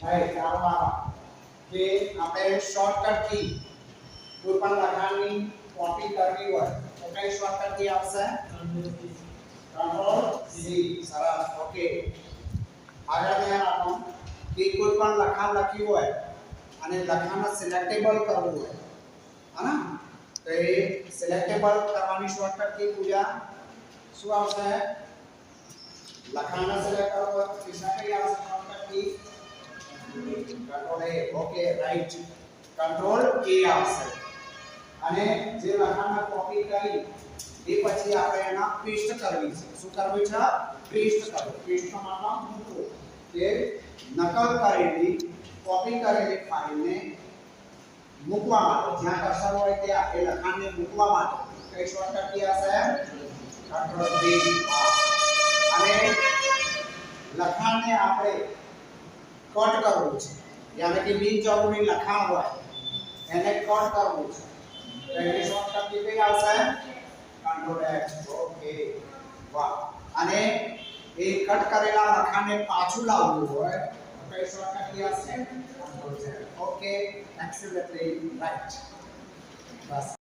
right આમાં કે આપણે શોર્ટકટ કી કોઈ પણ લખાણની કોપી કરવી હોય તો કઈ શોર્ટકટ કી આવશે કંટ્રોલ સી સરસ ઓકે આગળ ધ્યાન આપો કે કોઈ પણ લખાણ લખ્યું હોય અને લખાણને સિલેક્ટેબલ કરવું હોય હા તો એ સિલેક્ટેબલ કરવાની શોર્ટકટ કી પૂજા શું આવશે લખાણને સિલેક્ટ કરવું હોય કિસના કઈ આવશે શોર્ટકટ કી કંટ્રોલ એ ઓકે રાઈટ કંટ્રોલ કે આવશે અને જે લખાણને કોપી કરી એ પછી આપણે એના પેસ્ટ કરવી છે શું કરવું છે પેસ્ટ કરવું પેસ્ટ નો મતલબ મૂકવું કે નકલ કરેલી કોપી કરેલી ફાઇલને મૂકવા માટે જ્યાં કર્સર હોય ત્યાં એ લખાણને મૂકવા માટે કઈ શોર્ટકટ કી હશે કંટ્રોલ વી અને લખાણને આપણે કટ કરવું છે યાને કે બિનજરૂરી લખાણ હોય એને કટ કરવું છે તો એની શોર્ટકટ કી કઈ આવશે કંટ્રોલ એક્સ ઓકે વાહ અને એ કટ કરેલા લખાણને પાછું લાવવું હોય તો કઈ શોર્ટકટ કી આવશે control Z okay absolutely right બસ